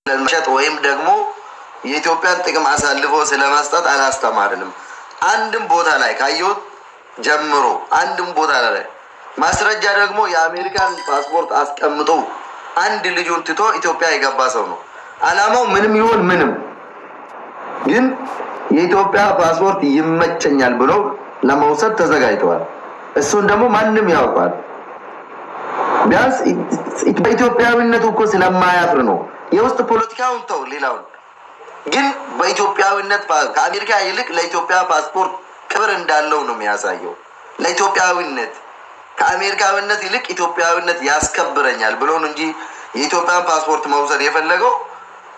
ለመሸጥ ወይም ደግሞ የኢትዮጵያን ጥቅም አሳልፎ ስለመስጠት አላስተማርንም። አንድም ቦታ ላይ ካየሁት ጀምሮ አንድም ቦታ ላይ ማስረጃ ደግሞ የአሜሪካን ፓስፖርት አስቀምጦ አንድ ልጁን ትቶ ኢትዮጵያ የገባ ሰው ነው። አላማው ምንም ይሁን ምንም ግን የኢትዮጵያ ፓስፖርት ይመቸኛል ብሎ ለመውሰድ ተዘጋጅቷል። እሱን ደግሞ ማንንም ያውቃል። ቢያንስ በኢትዮጵያዊነቱ እኮ ስለማያፍር ነው። የውስጥ ፖለቲካውን ተው ሌላውን ግን በኢትዮጵያዊነት ከአሜሪካ ይልቅ ለኢትዮጵያ ፓስፖርት ክብር እንዳለው ነው የሚያሳየው። ለኢትዮጵያዊነት ከአሜሪካዊነት ይልቅ ኢትዮጵያዊነት ያስከብረኛል ብሎ ነው እንጂ የኢትዮጵያን ፓስፖርት መውሰድ የፈለገው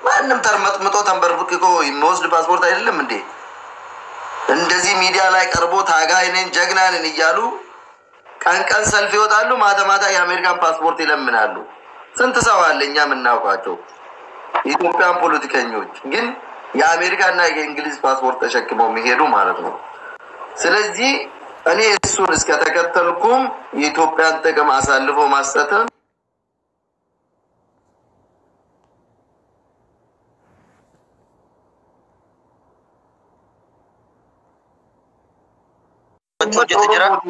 ማንንም ተርመጥምጦ ተንበርብቆ የሚወስድ ፓስፖርት አይደለም እንዴ። እንደዚህ ሚዲያ ላይ ቀርቦ ታጋይ ነን ጀግና ነን እያሉ ቀን ሰልፍ ይወጣሉ፣ ማታ ማታ የአሜሪካን ፓስፖርት ይለምናሉ። ስንት ሰው አለ እኛ የምናውቃቸው የኢትዮጵያን ፖለቲከኞች ግን የአሜሪካና የእንግሊዝ ፓስፖርት ተሸክመው የሚሄዱ ማለት ነው። ስለዚህ እኔ እሱን እስከተከተልኩም የኢትዮጵያን ጥቅም አሳልፎ ማስጠተን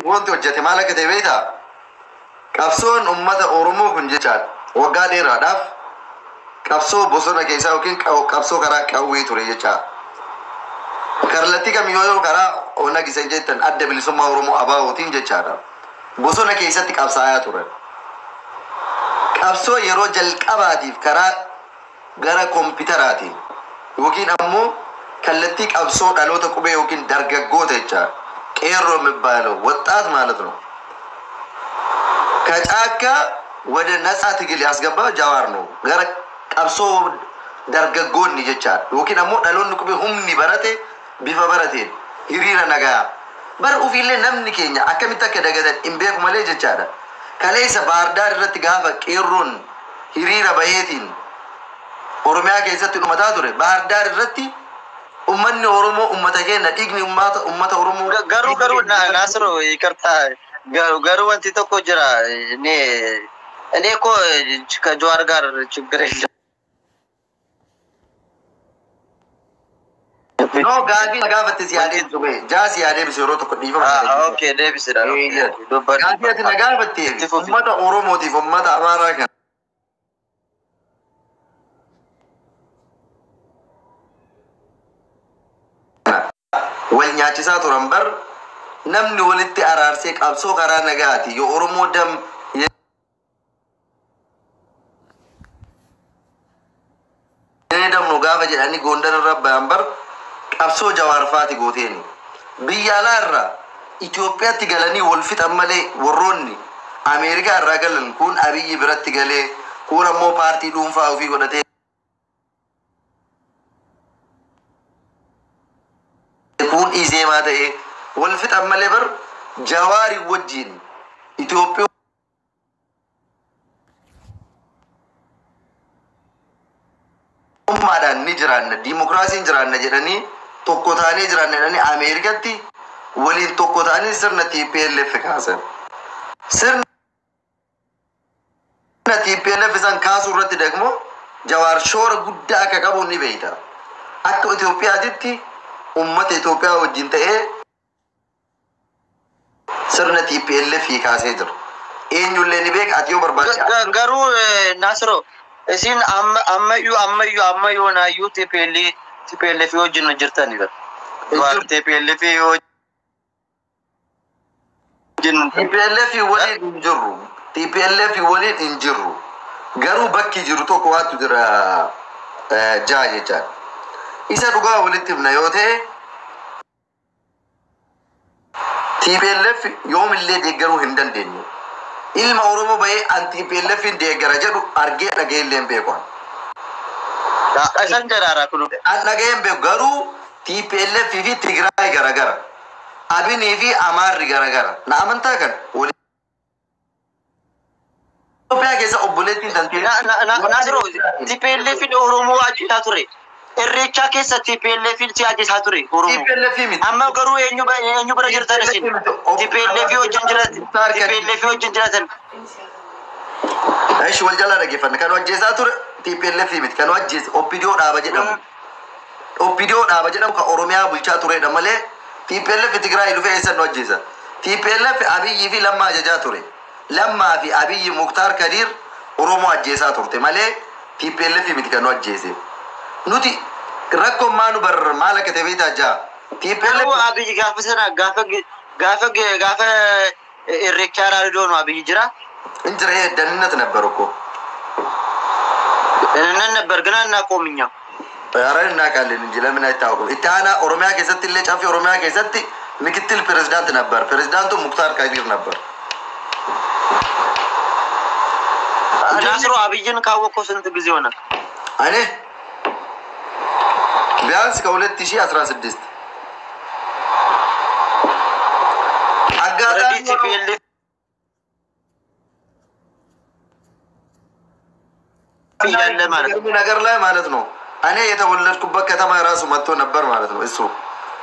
wanti hojjete maal akka ta'e beektaa? Qabsoon uummata Oromoo kun jechaan waggaa dheeraadhaaf qabsoo bosona keessaa yookiin qabsoo karaa qawwee ture jechaa. Kallattii kamiyyuu karaa onna gisan jettan adda bilisummaa Oromoo abaa'ootiin jechaadha. Bosona keessatti qabsaa'aa ture. Qabsoo yeroo jalqabaatiif karaa gara kompiitaraatiin yookiin ammoo kallattii qabsoo dhaloota qubee yookiin dargaggoota jechaa. ቄሮ የሚባለው ወጣት ማለት ነው። ከጫካ ወደ ነፃ ትግል ያስገባ ጃዋር ነው። ገረ ቀብሶ ደርገጎን ይጀቻል ወኪን አሞ ዳሎን ቁቤ ሁምኒ በረቴ ቢፈ በረቴ ይሪራ ነጋ በር ኡፊለ ነምኒ ኬኛ አከሚታ ከደገደን ኢምቤክ ማለ ይጀቻለ ከሌሰ ባርዳር ረት ጋፈ ቄሮን ይሪራ በየቲን ኦሮሚያ ከይዘት ነው መታቱረ ባርዳር ረቲ ኡመን ኦሮሞ ኡመተ ከነ ዲግኒ ኡመተ ኦሮሞ ገሩ ናስሮ ይቅርታ ገሩ ወንቲ ተኮ ጅራ እኔ እኮ ከጀዋር ጋር ችግር የለም ኖ ጋቢ ጋፈት ሲያዴ ዱቤ ጃስ ያዴ ቢሰሮ ተኮ ዲፈ ኦኬ ዴቪስ ዳ ጋቢት ነጋፈት ኡመተ ኦሮሞ ዲፈ ኡመተ አማራ ከ ወልኛቺሳ ቱረምበር ነምኒ ወልቲ አራርሴ ቀብሶ ከራ ነጋቲ የኦሮሞ ደም የደም ነው ጋፈ ጀዳኒ ጎንደር ረባምበር ቀብሶ ጀዋርፋቲ ጎቴኒ ቢያላራ ኢትዮጵያ ትገለኒ ወልፊት አመሌ ወሮኒ አሜሪካ አራገለን ኩን አብይ ብረት ትገሌ ኩረሞ ፓርቲ ዱንፋ ኡፊ ጎደቴ كون إزاي ما ده والفت أمله بر جواري وجين إثيوبيا ما ده نجران ديمقراطية نجران نجراني توكوتاني نجران نجراني أمريكا تي ولين توكوتاني سر نتي بيل فكاسن سر نتي بيل فسان كاسورة تدعمو جوار شور غدا كابو نبيتا أكو إثيوبيا تي उम्मत इथियोपिया वजिनते सरनती पीएलएफ ही कासे जर एन्युले निबेक आतियो बर्बाद गरु नासरो एसिन अम्मयु ना यू पीएलएफ वजिन जरता निगर वार पीएलएफ वजिन पीएलएफ वली इंजरू पीएलएफ वली इंजरू गरु बक्की जरू तो कोवात जरा जाये चा इसे रुगा वलितिम नयोते TPLF يوم اللي ديجرو هندن دينو إلما أورومو باي أنتي PLF ديجرا جرو أرجع نجيل لين بيكون أسان جرارا كلو أنا جايم بيجرو TPLF في تيجراي جرا جرا أبي نيفي أمار جرا جرا نامن تاكن ولي بيا كذا أبولتين تنتي ناسرو TPLF في أورومو أجي تاتوري الريتشا كيسة TPLF في تياجي تاتوري TPLF مين أما قروا إنيو برجر ترسين TPLF وجنجرات إيش والجلالة كيف أنا كانوا جزاتور TPLF mit kan wajjis OPDO dhaaba jedhamu OPDO dhaaba jedhamu ka Oromiyaa bulchaa turedha malee TPLF Tigraay dhufee eessan wajjisa TPLF Abiyyi fi Lammaa ajajaa ture Lammaa fi Abiyyi Muktaar Kadir Oromoo ajjeesaa turte malee TPLF mit kan wajjise nuti rakkoon maanu bar maala katee jaa TPLF Abiyyi gaafa sana gaafa irreechaa raadiyoo no Abiyyi jira እንጀራ ደህንነት ነበር እኮ ደህንነት ነበር ግን አናቆምኛው ያረን እናቃለን እንጂ ለምን አይታወቅም ኢታና ኦሮሚያ ከሰት ለጫፊ ኦሮሚያ ከሰት ምክትል ፕሬዝዳንት ነበር ፕሬዝዳንቱ ሙክታር ካዲር ነበር ናስሩ አብይን ካወቀው ስንት ጊዜ ሆነ እኔ ቢያንስ ከ2016 አጋጣሚ TPLF ያለ ማለት ነገር ላይ ማለት ነው እኔ የተወለድኩበት ከተማ ራሱ መጥቶ ነበር ማለት ነው እሱ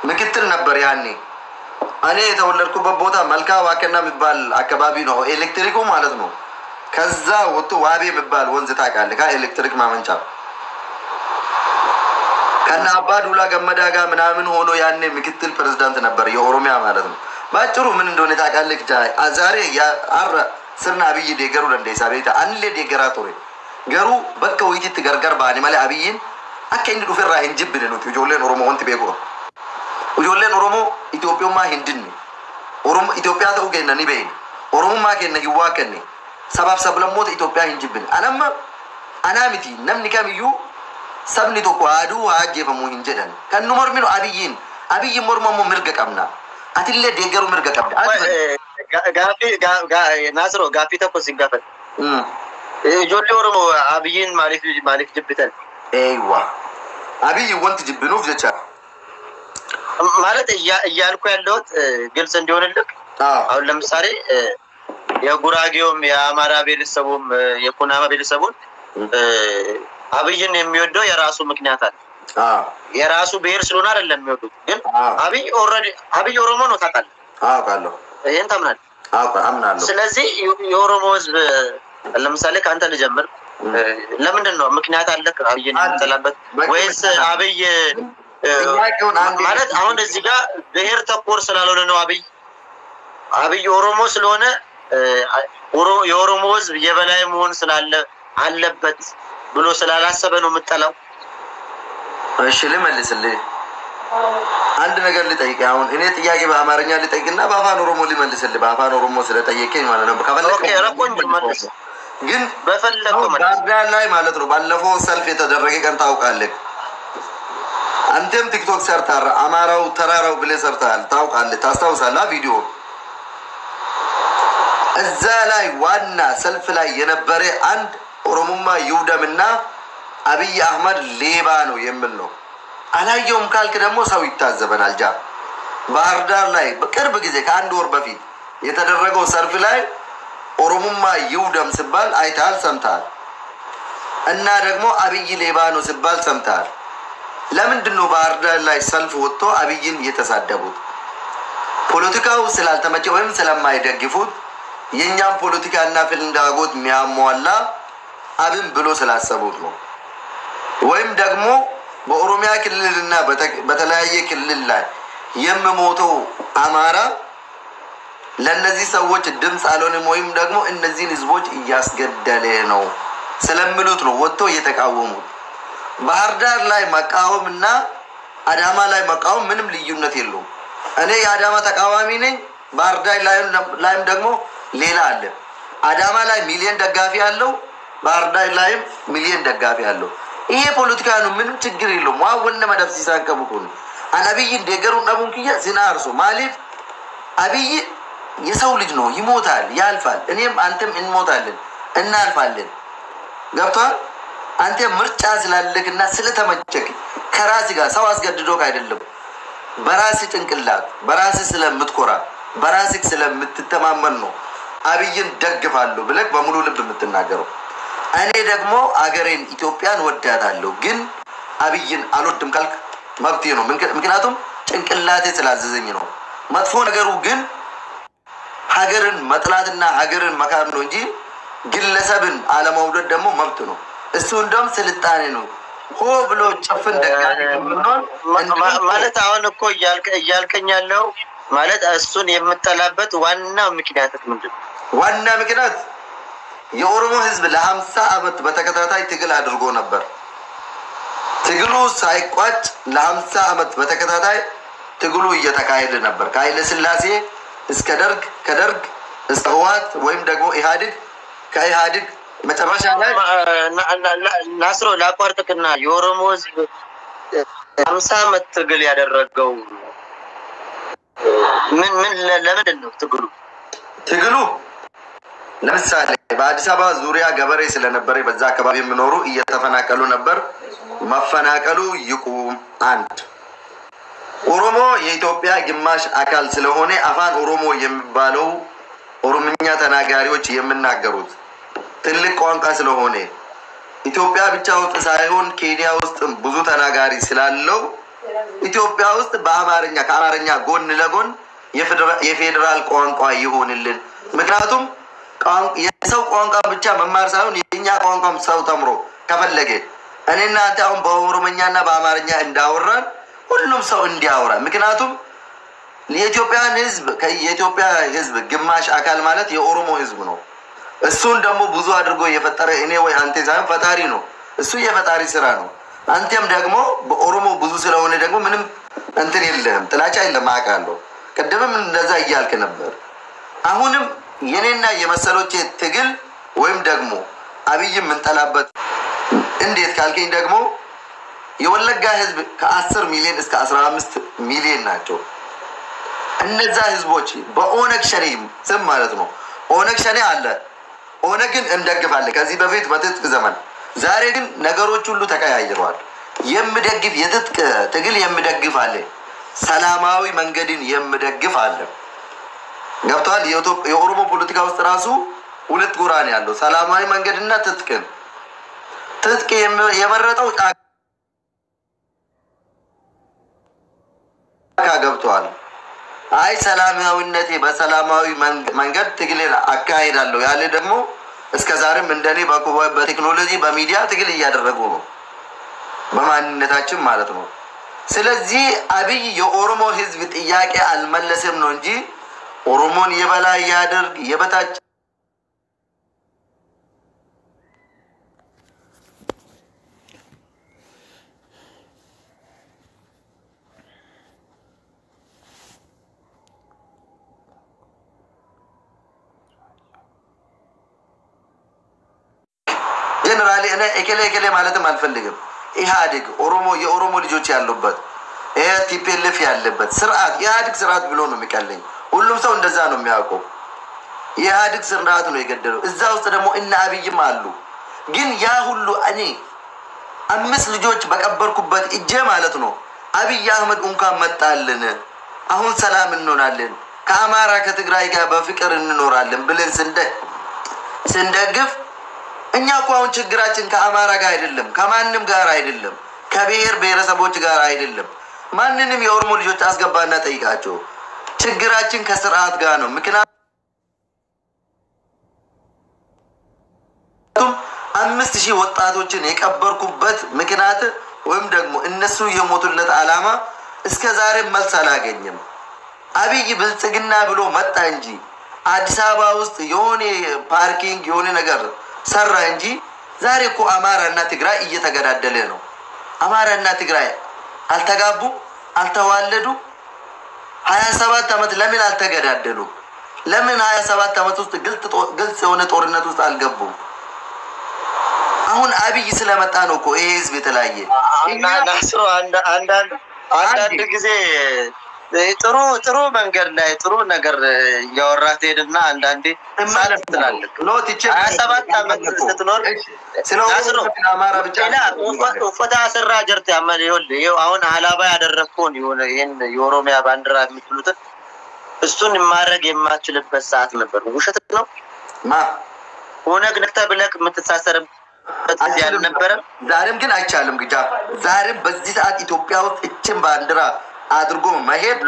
ምክትል ነበር ያኔ እኔ የተወለድኩበት ቦታ መልካ ዋከና የሚባል አካባቢ ነው ኤሌክትሪኩ ማለት ነው ከዛ ወጡ ዋቤ የሚባል ወንዝ ታውቃለህ ከኤሌክትሪክ ማመንጫ ከና አባዱላ ገመዳ ጋር ምናምን ሆኖ ያኔ ምክትል ፕሬዝዳንት ነበር የኦሮሚያ ማለት ነው ባጭሩ ምን እንደሆነ ታውቃለህ ዛሬ ያ አረ ስርና አብይ ደገሩ ለንደይሳ ቤታ አንሌ ደገራ ጦር ገሩ በቃ ወይት ገርገር ባኒ ማለ አብይን አከኝ ዱፈራ እንጅብን ነው ጆሌን ኦሮሞ ወንት ቤጎ ጆሌን ኦሮሞ ኢትዮጵያማ ህንድን ኦሮሞ ኢትዮጵያ ተው ገነኒ በይን ኦሮሞማ ከነ ይዋከኒ ሰባብ ሰብለሞት ኢትዮጵያ እንጅብን አናምቲ ነምኒ ከሚዩ ሰብኒ ተቆ አዱ አጀፈሙ እንጀደን ከኑ ሞርሚኑ አብይ ሞርሞሞ ምርገ ቀምና አትለ ደገሩ ምርገ ቀምና ጋፊ ናስሮ ጋፊ ተቆ ሲጋፈል ጆሌ ኦሮሞ አብይን ማሊክ ጅብተን አይዋ አብይ ወንት ጅብኑ ፍለቻ ማለት እያልኩ ያለሁት ግልጽ እንዲሆንልክ አሁን ለምሳሌ የጉራጌውም የአማራ ቤተሰቡም የኩናማ ቤተሰቡን አብይን የሚወደው የራሱ ምክንያት አለ የራሱ ብሔር ስለሆነ አይደለም የሚወዱት ግን አብይ ኦሮሞ ነው ታውቃለህ አውቃለሁ ይሄን ታምናለህ አምናለሁ ስለዚህ የኦሮሞ ህዝብ ለምሳሌ ካንተ ልጀምር ለምንድን ነው ምክንያት አለ አብይን ተላበት ወይስ አብይ ማለት አሁን እዚህ ጋር ብሔር ተቆር ስላልሆነ ነው አብይ ኦሮሞ ስለሆነ የኦሮሞ ህዝብ የበላይ መሆን ስላለ አለበት ብሎ ስላላሰበ ነው የምጠላው እሺ ልመልስልህ አንድ ነገር ልጠይቅ አሁን እኔ ጥያቄ በአማርኛ ልጠይቅና በአፋን ኦሮሞ ልመልስልህ በአፋን ኦሮሞ ስለጠየቀኝ ማለት ነው ኦኬ ረቆኝ ልመልስ ግን በፈለከው ባርዳር ላይ ማለት ነው ባለፈው ሰልፍ የተደረገ ቀን ታውቃለህ አንተም ቲክቶክ ሰርታር አማራው ተራራው ብለህ ሰርታል ታውቃለህ ታስታውሳለህ ቪዲዮ እዛ ላይ ዋና ሰልፍ ላይ የነበረ አንድ ኦሮሞማ ይውደምና አብይ አህመድ ሌባ ነው የሚል ነው አላየውም ካልክ ደግሞ ሰው ይታዘበናል ጃ ባህርዳር ላይ በቅርብ ጊዜ ከአንድ ወር በፊት የተደረገው ሰልፍ ላይ ኦሮሞማ ይውደም ሲባል አይታል ሰምታል እና ደግሞ አብይ ሌባ ነው ሲባል ሰምታል ለምንድን ነው ባህርዳር ላይ ሰልፍ ወጥቶ አብይን እየተሳደቡት ፖለቲካው ስላልተመቸ ወይም ስለማይደግፉት የኛም ፖለቲካና ፍላጎት የሚያሟላ አብን ብሎ ስላሰቡት ነው ወይም ደግሞ በኦሮሚያ ክልልና በተለያየ ክልል ላይ የምሞተው አማራ ለነዚህ ሰዎች ድምጽ አልሆነም ወይም ደግሞ እነዚህን ህዝቦች እያስገደለ ነው ስለምሉት ነው ወጥቶ እየተቃወሙት ባህርዳር ላይ መቃወምና አዳማ ላይ መቃወም ምንም ልዩነት የለውም እኔ የአዳማ ተቃዋሚ ነኝ ባህርዳር ላይም ደግሞ ሌላ አለ አዳማ ላይ ሚሊዮን ደጋፊ አለው ባህርዳር ላይም ሚሊዮን ደጋፊ አለው ይሄ ፖለቲካ ነው ምንም ችግር የለውም ዋወነ መደብሲ ሳንቀቡኩን አብይ እንደገሩ ነቡንኪያ ሲናርሶ ማሊፍ አብይ የሰው ልጅ ነው ይሞታል ያልፋል እኔም አንተም እንሞታለን እናልፋለን ገብቷል አንተ ምርጫ ስላለክና ስለተመቸክ ከራስ ጋር ሰው አስገድዶክ አይደለም በራስ ጭንቅላት በራስ ስለምትኮራ በራስ ስለምትተማመን ነው አብይን ደግፋለሁ ብለክ በሙሉ ልብ የምትናገረው እኔ ደግሞ አገሬን ኢትዮጵያን ወዳታለሁ ግን አብይን አልወድም ካልክ መብቴ ነው ምክንያቱም ጭንቅላቴ ስላዘዘኝ ነው መጥፎ ነገሩ ግን ሀገርን መጥላትና ሀገርን መካር ነው እንጂ ግለሰብን አለማውደድ ደግሞ መብት ነው እሱ እንደውም ስልጣኔ ነው ሆ ብሎ ጨፍን ደጋፊ ማለት አሁን እኮ እያልከኝ ያለው ማለት እሱን የምጠላበት ዋናው ምክንያት ምንድን ነው? ዋና ምክንያት የኦሮሞ ህዝብ ለ50 ዓመት በተከታታይ ትግል አድርጎ ነበር። ትግሉ ሳይቋጭ ለ50 ዓመት በተከታታይ ትግሉ እየተካሄደ ነበር። ከኃይለ ሥላሴ እስከ ደርግ፣ ከደርግ እስከ ህወሓት ወይም ደግሞ ኢህአዴግ፣ ከኢህአዴግ መጨረሻ ላይ ናስሮ ላቋርጥክና የኦሮሞ ህዝብ 50 ዓመት ትግል ያደረገው ምን ለምንድን ነው ትግሉ? ለምሳሌ በአዲስ አበባ ዙሪያ ገበሬ ስለነበረ በዛ አካባቢ የሚኖሩ እየተፈናቀሉ ነበር። መፈናቀሉ ይቁም። አንድ ኦሮሞ የኢትዮጵያ ግማሽ አካል ስለሆነ አፋን ኦሮሞ የሚባለው ኦሮምኛ ተናጋሪዎች የሚናገሩት ትልቅ ቋንቋ ስለሆነ ኢትዮጵያ ብቻ ውስጥ ሳይሆን ኬንያ ውስጥ ብዙ ተናጋሪ ስላለው ኢትዮጵያ ውስጥ በአማርኛ ከአማርኛ ጎን ለጎን የፌደራል ቋንቋ ይሆንልን። ምክንያቱም የሰው ቋንቋ ብቻ መማር ሳይሆን የኛ ቋንቋም ሰው ተምሮ ከፈለገ እኔና አንተ አሁን በኦሮምኛና በአማርኛ እንዳወራን ሁሉም ሰው እንዲያወራ። ምክንያቱም የኢትዮጵያ ህዝብ ግማሽ አካል ማለት የኦሮሞ ህዝብ ነው። እሱን ደግሞ ብዙ አድርጎ የፈጠረ እኔ ወይ አንተ ሳይሆን ፈጣሪ ነው። እሱ የፈጣሪ ስራ ነው። አንተም ደግሞ በኦሮሞ ብዙ ስለሆነ ደግሞ ምንም እንትን የለህም፣ ጥላቻ የለም። አውቃለሁ። ቀደምም እንደዛ እያልክ ነበር። አሁንም የኔና የመሰሎቼ ትግል ወይም ደግሞ አብይ ምንጠላበት እንዴት ካልከኝ ደግሞ የወለጋ ህዝብ ከ10 ሚሊዮን እስከ 15 ሚሊዮን ናቸው። እነዛ ህዝቦች በኦነግ ሸኔ ስም ማለት ነው። ኦነግ ሸኔ አለ፣ ኦነግን እንደግፋለን ከዚህ በፊት በትጥቅ ዘመን። ዛሬ ግን ነገሮች ሁሉ ተቀያይረዋል። የምደግፍ የትጥቅ ትግል የምደግፍ አለ፣ ሰላማዊ መንገድን የምደግፍ አለ። ገብቷል? የኦሮሞ ፖለቲካ ውስጥ ራሱ ሁለት ጎራ ነው ያለው፣ ሰላማዊ መንገድና ትጥቅን። ትጥቅ የመረጠው ጫካ ገብቷል። አይ ሰላማዊነቴ በሰላማዊ መንገድ ትግልን አካሄዳለሁ ያለ ደግሞ እስከዛሬም እንደኔ በቴክኖሎጂ በሚዲያ ትግል እያደረጉ ነው፣ በማንነታችን ማለት ነው። ስለዚህ አብይ የኦሮሞ ህዝብ ጥያቄ አልመለሰም ነው እንጂ ኦሮሞን የበላይ ያድርግ የበታች ጀነራሊ እኔ እከሌ ማለትም አልፈልግም። ኢህአዴግ የኦሮሞ ልጆች ያሉበት ቲፒኤልኤፍ ያለበት ስርዓት ኢህአዴግ ስርዓት ብሎ ነው የሚቀለኝ። ሁሉም ሰው እንደዛ ነው የሚያውቀው። ኢህአዴግ ስርዓት ነው የገደለው። እዛ ውስጥ ደግሞ እነ አብይም አሉ። ግን ያ ሁሉ እኔ 5 ልጆች በቀበርኩበት እጄ ማለት ነው አብይ አህመድ እንኳን መጣልን፣ አሁን ሰላም እንሆናለን፣ ከአማራ ከትግራይ ጋር በፍቅር እንኖራለን ብለን ስንደግፍ እኛ እኮ አሁን ችግራችን ከአማራ ጋር አይደለም፣ ከማንም ጋር አይደለም፣ ከብሔር ብሔረሰቦች ጋር አይደለም። ማንንም የኦሮሞ ልጆች አስገባና ጠይቃቸው። ችግራችን ከስርዓት ጋር ነው። ምክንያቱም 5000 ወጣቶችን የቀበርኩበት ምክንያት ወይም ደግሞ እነሱ የሞቱለት ዓላማ እስከዛሬ መልስ አላገኘም። አብይ ብልጽግና ብሎ መጣ እንጂ አዲስ አበባ ውስጥ የሆነ ፓርኪንግ የሆነ ነገር ሰራ እንጂ ዛሬ እኮ አማራና ትግራይ እየተገዳደለ ነው። አማራና ትግራይ አልተጋቡ አልተዋለዱ። 27 ዓመት ለምን አልተገዳደሉ? ለምን 27 ዓመት ውስጥ ግልጽ የሆነ ጦርነት ውስጥ አልገቡም? አሁን አብይ ስለመጣ ነው እኮ ይሄ ህዝብ የተለያየ። ናስሮ አንዳንድ ጊዜ ጥሩ መንገድ ላይ ጥሩ ነገር ያወራት ሄድና አንዳንዴ ማለት ትላለህ። 27 ዓመት ስትኖር ናስሮ አማራ ብቻ ወፈታ ሰራ ጀርት ያመል ይኸው አሁን አላባ ያደረኩን ይሄን የኦሮሚያ ባንዲራ የምትሉት እሱን ማድረግ የማትችልበት ሰዓት ነበር። ውሸት ነው። ኦነግ ነክተ ብለክ የምትሳሰርበት ያለ ነበር። ዛሬም ግን አይቻልም። ግጃ ዛሬም በዚህ ሰዓት ኢትዮጵያ ውስጥ እችን ባንዲራ አድርጎ መሄድ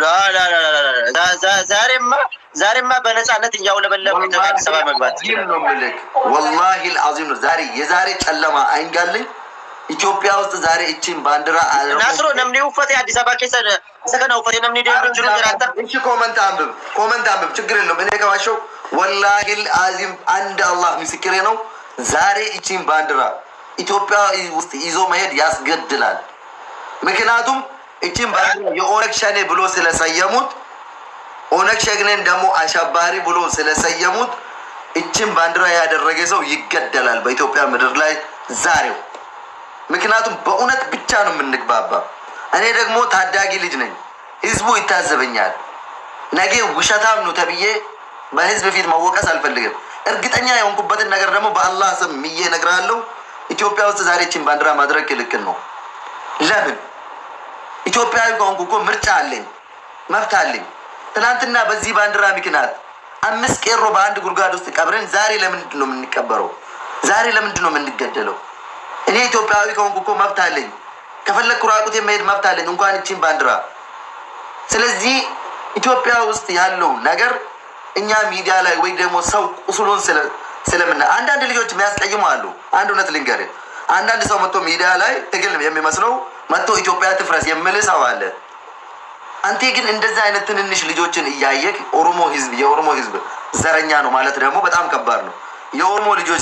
ዛሬማ በነፃነት እያውለበለበ አዲስ አበባ መግባት ነው ምልክ والله العظيم ዛሬ የዛሬ ጨለማ አይንጋልኝ ኢትዮጵያ ውስጥ ዛሬ እቺን ባንዲራ ናስሮ ነምኒ ውፈት አዲስ አበባ ከሰነ ሰከና ውፈት ነምኒ ደምጅሩ ገራታ እሺ ኮሜንት አንብብ ችግር የለም እኔ ከዋሸው والله العظيم አንድ አላህ ምስክሬ ነው ዛሬ እቺን ባንዲራ ኢትዮጵያ ውስጥ ይዞ መሄድ ያስገድላል ምክንያቱም እቺን ባንዲራ የኦነግ ሸኔ ብሎ ስለሰየሙት ኦነግ ሸኔን ደግሞ አሻባሪ ብሎ ስለሰየሙት እቺን ባንዲራ ያደረገ ሰው ይገደላል በኢትዮጵያ ምድር ላይ ዛሬው ምክንያቱም በእውነት ብቻ ነው የምንግባባ እኔ ደግሞ ታዳጊ ልጅ ነኝ ህዝቡ ይታዘበኛል ነገ ውሸታም ነው ተብዬ በህዝብ ፊት መወቀስ አልፈልግም እርግጠኛ የሆንኩበትን ነገር ደግሞ በአላህ ስም ምዬ ነግራለሁ ኢትዮጵያ ውስጥ ዛሬ እቺን ባንዲራ ማድረግ ልክል ነው ለምን ኢትዮጵያዊ ከሆንኩ እኮ ምርጫ አለኝ መብት አለኝ ትናንትና በዚህ ባንዲራ ምክንያት 5 ቄሮ በአንድ ጉርጓድ ውስጥ ቀብረን ዛሬ ለምንድን ነው የምንቀበረው ዛሬ ለምንድን ነው የምንገደለው እኔ ኢትዮጵያዊ ከሆንኩ እኮ መብት አለኝ ከፈለኩ ራቁት የመሄድ መብት አለኝ እንኳን እቺን ባንዲራ ስለዚህ ኢትዮጵያ ውስጥ ያለው ነገር እኛ ሚዲያ ላይ ወይ ደግሞ ሰው ቁስሉን ስለምን አንዳንድ ልጆች የሚያስቀይሙ አሉ አንድ እውነት ልንገር አንዳንድ ሰው መጥቶ ሚዲያ ላይ ትግል የሚመስለው መጥቶ ኢትዮጵያ ትፍረስ የሚል ሰው አለ አንተ ግን እንደዛ አይነት ትንንሽ ልጆችን እያየክ የኦሮሞ ህዝብ ዘረኛ ነው ማለት ደግሞ በጣም ከባድ ነው የኦሮሞ ልጆች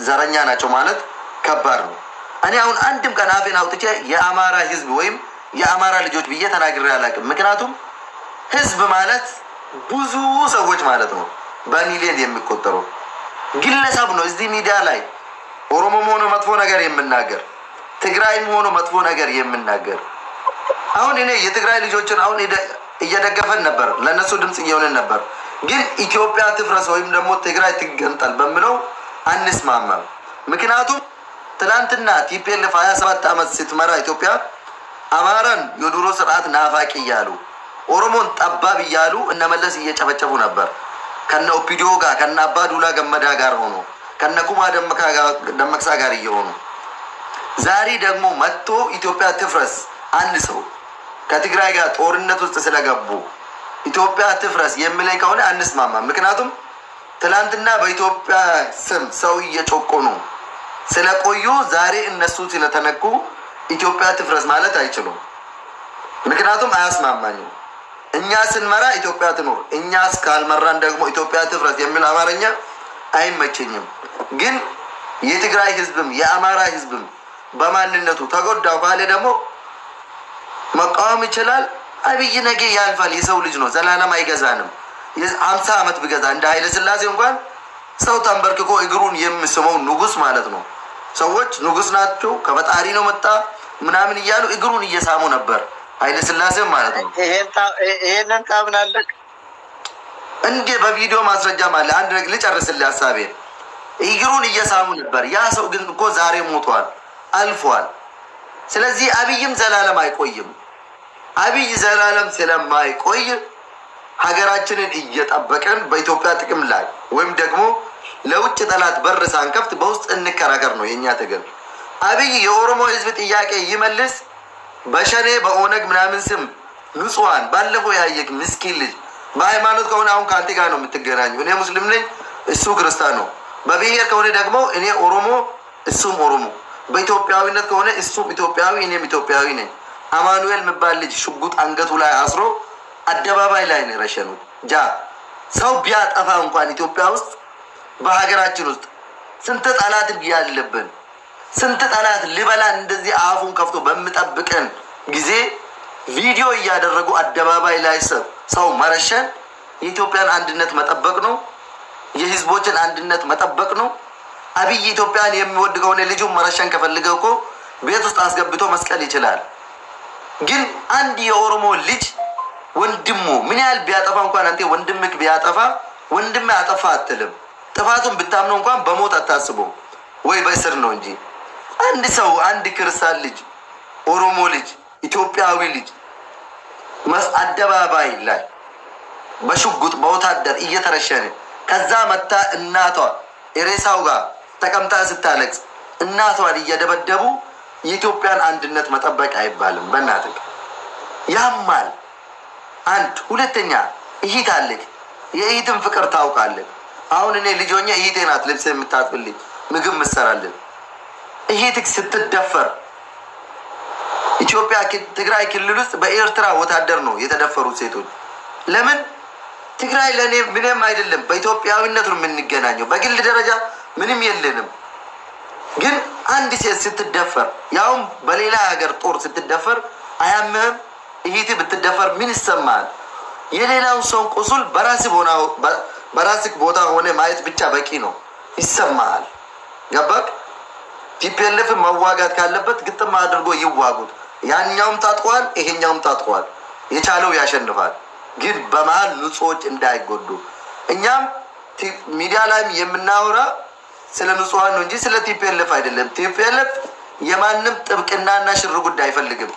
ዘረኛ ናቸው ማለት ከባድ ነው እኔ አሁን አንድም ቀን አፌን አውጥቼ የአማራ ህዝብ ወይም የአማራ ልጆች ብዬ ተናግሬ አላውቅም ምክንያቱም ህዝብ ማለት ብዙ ሰዎች ማለት ነው በሚሊዮን የሚቆጠሩ ግለሰብ ነው እዚህ ሚዲያ ላይ ኦሮሞ ሆኖ መጥፎ ነገር የምናገር ትግራይም ሆኖ መጥፎ ነገር የምናገር አሁን እኔ የትግራይ ልጆችን አሁን እየደገፈን ነበር ለነሱ ድምጽ እየሆነን ነበር ግን ኢትዮጵያ ትፍረስ ወይም ደግሞ ትግራይ ትገንጠል በሚለው አንስማማም ምክንያቱም ትናንትና ቲፒኤልኤፍ 27 ዓመት ስትመራ ኢትዮጵያ አማራን የድሮ ስርዓት ናፋቂ እያሉ ኦሮሞን ጠባብ እያሉ እነመለስ እየጨፈጨፉ ነበር ከነ ኦፒዲዮ ጋር ከነ አባዱላ ገመዳ ጋር ሆኖ ከነ ኩማ ደመቅሳ ጋር እየሆኑ ዛሬ ደግሞ መጥቶ ኢትዮጵያ ትፍረስ አንድ ሰው ከትግራይ ጋር ጦርነት ውስጥ ስለገቡ ኢትዮጵያ ትፍረስ የሚለኝ ከሆነ አንስማማም ምክንያቱም ትላንትና በኢትዮጵያ ስም ሰው እየጮቆኑ ስለቆዩ ዛሬ እነሱ ስለተነኩ ኢትዮጵያ ትፍረስ ማለት አይችሉም ምክንያቱም አያስማማኝም እኛ ስንመራ ኢትዮጵያ ትኖር እኛ እስካልመራን ደግሞ ኢትዮጵያ ትፍረስ የሚል አማርኛ አይመቸኝም ግን የትግራይ ህዝብም የአማራ ህዝብም በማንነቱ ተጎዳው ካለ ደግሞ መቃወም ይችላል አብይ ነገ ያልፋል የሰው ልጅ ነው ዘላለም አይገዛንም 50 ዓመት ቢገዛ እንደ ኃይለ ሥላሴ እንኳን ሰው ተንበርክኮ እግሩን የሚስመው ንጉስ ማለት ነው ሰዎች ንጉስ ናቸው ከፈጣሪ ነው መጣ ምናምን እያሉ እግሩን እየሳሙ ነበር ኃይለ ሥላሴ ማለት ነው ይሄንን ታምናለህ እንዴ በቪዲዮ ማስረጃ ማለት አንድ ነገር ልጨርስልህ ሐሳቤን እግሩን እየሳሙ ነበር ያ ሰው ግን እኮ ዛሬ ሞቷል አልፏል ስለዚህ አብይም ዘላለም አይቆይም አብይ ዘላለም ስለማይቆይ ሀገራችንን እየጠበቀን በኢትዮጵያ ጥቅም ላይ ወይም ደግሞ ለውጭ ጠላት በር ሳንከፍት በውስጥ እንከራከር ነው የኛ ትግል አብይ የኦሮሞ ህዝብ ጥያቄ ይመልስ በሸኔ በኦነግ ምናምን ስም ንጹሃን ባለፈው ያየክ ምስኪን ልጅ በሃይማኖት ከሆነ አሁን ካንተ ጋር ነው የምትገናኙ እኔ ሙስሊም ነኝ እሱ ክርስቲያን ነው በብሔር ከሆነ ደግሞ እኔ ኦሮሞ እሱም ኦሮሞ በኢትዮጵያዊነት ከሆነ እሱም ኢትዮጵያዊ እኔም ኢትዮጵያዊ ነኝ አማኑኤል መባል ልጅ ሽጉጥ አንገቱ ላይ አስሮ አደባባይ ላይ ነው ረሸኑት ጃ ሰው ቢያጠፋ እንኳን ኢትዮጵያ ውስጥ በሀገራችን ውስጥ ስንት ጠላት ያለብን ስንት ጠላት ሊበላን እንደዚህ አፉን ከፍቶ በመጠብቀን ጊዜ ቪዲዮ እያደረጉ አደባባይ ላይ ሰው መረሸን የኢትዮጵያን አንድነት መጠበቅ ነው የህዝቦችን አንድነት መጠበቅ ነው አብይ ኢትዮጵያን የሚወድ ከሆነ ልጁን መረሸን ከፈልገው እኮ ቤት ውስጥ አስገብቶ መስቀል ይችላል ግን አንድ የኦሮሞ ልጅ ወንድሙ ምን ያህል ቢያጠፋ እንኳን አንተ ወንድምክ ቢያጠፋ ወንድም ያጠፋ አትልም ጥፋቱን ብታምነው እንኳን በሞት አታስበው ወይ በስር ነው እንጂ አንድ ሰው አንድ ክርስቲያን ልጅ ኦሮሞ ልጅ ኢትዮጵያዊ ልጅ አደባባይ ላይ በሽጉጥ በወታደር እየተረሸነ ከዛ መታ እናቷ ኤሬሳው ጋር ተቀምጣ ስታለቅስ እናቷን እየደበደቡ የኢትዮጵያን አንድነት መጠበቅ አይባልም በእናትህ ያማል አንድ ሁለተኛ ይሂታለክ የኢትን ፍቅር ታውቃለህ። አሁን እኔ ልጆኛ ኢቴ ናት ልብስ የምታጥብልኝ ምግብ ምሰራልን። ኢትክ ስትደፈር ኢትዮጵያ ትግራይ ክልል ውስጥ በኤርትራ ወታደር ነው የተደፈሩት ሴቶች። ለምን ትግራይ ለኔ ምንም አይደለም፣ በኢትዮጵያዊነት ነው የምንገናኘው። በግል ደረጃ ምንም የለንም። ግን አንድ ሴት ስትደፈር ያውም በሌላ ሀገር ጦር ስትደፈር አያምህም? ኢቲ ብትደፈር ምን ይሰማል? የሌላው ሰው ቁስል በራስህ ቦታ ሆነ ማየት ብቻ በቂ ነው፣ ይሰማል። ገባክ? ቲፒኤልኤፍ መዋጋት ካለበት ግጥም አድርጎ ይዋጉት። ያኛውም ታጥቋል፣ ይሄኛውም ታጥቋል። የቻለው ያሸንፋል። ግን በመሃል ንጹዎች እንዳይጎዱ እኛም ሚዲያ ላይም የምናወራ ስለ ንጹሃን ነው እንጂ ስለ ቲፒኤልኤፍ አይደለም። ቲፒኤልኤፍ የማንም ጥብቅናና ሽር ጉዳይ አይፈልግም፣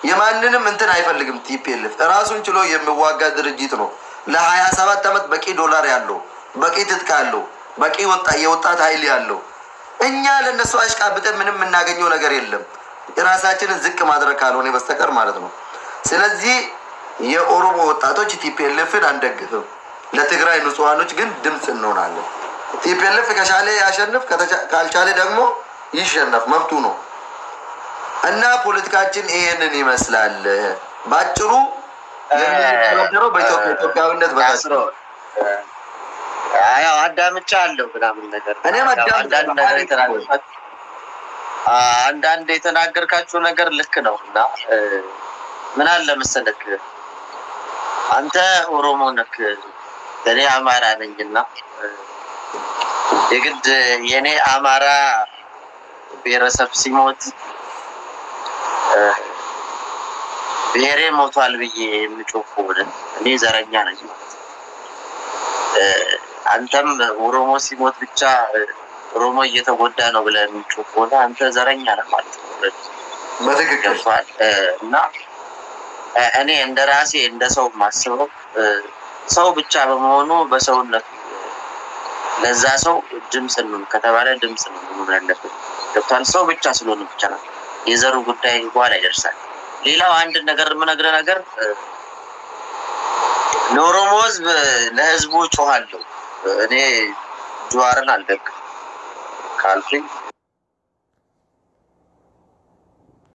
የማንንም እንትን አይፈልግም። ቲፒኤልኤፍ ራሱን ችሎ የሚዋጋ ድርጅት ነው። ለ27 ዓመት በቂ ዶላር ያለው፣ በቂ ትጥቅ ያለው፣ በቂ የወጣት ኃይል ያለው። እኛ ለነሱ አሽቃብጠን ምንም የምናገኘው ነገር የለም፣ ራሳችንን ዝቅ ማድረግ ካልሆነ በስተቀር ማለት ነው። ስለዚህ የኦሮሞ ወጣቶች ቲፒኤልኤፍን አንደግፍም፣ ለትግራይ ንጹሃኖች ግን ድምጽ እንሆናለን። ቲፒኤልኤፍ ከቻለ ያሸንፍ፣ ካልቻለ ደግሞ ይሸነፍ፣ መብቱ ነው። እና ፖለቲካችን ይሄንን ይመስላል ባጭሩ። የሚተዳደረው በኢትዮጵያዊነት በታስሮ ያው አዳምጫለሁ ምናምን ነገር እኔም አንዳንድ የተናገርካቸው ነገር ልክ ነው። እና ምን አለ መሰለክ አንተ ኦሮሞ ነክ እኔ አማራ ነኝና የግድ የኔ አማራ ብሔረሰብ ሲሞት ብሔሬ ሞቷል ብዬ የምጮህ እኔ ዘረኛ ነኝ። አንተም ኦሮሞ ሲሞት ብቻ ኦሮሞ እየተጎዳ ነው ብለህ የምጮህ አንተ ዘረኛ ነህ ማለት ነው። በትክክል እና እኔ እንደራሴ እንደሰው ማስበው ሰው ብቻ በመሆኑ በሰውነት ለዛ ሰው ድምጽ ነው ከተባለ ድምጽ ነው መሆን ያለበት። ገብቷል? ሰው ብቻ ስለሆነ ብቻ ነው የዘሩ ጉዳይ በኋላ ይደርሳል። ሌላው አንድ ነገር የምነግርህ ነገር ለኦሮሞ ህዝብ ለህዝቡ ጮሃለሁ። እኔ ጁዋርን አልደግፍም ካልኩኝ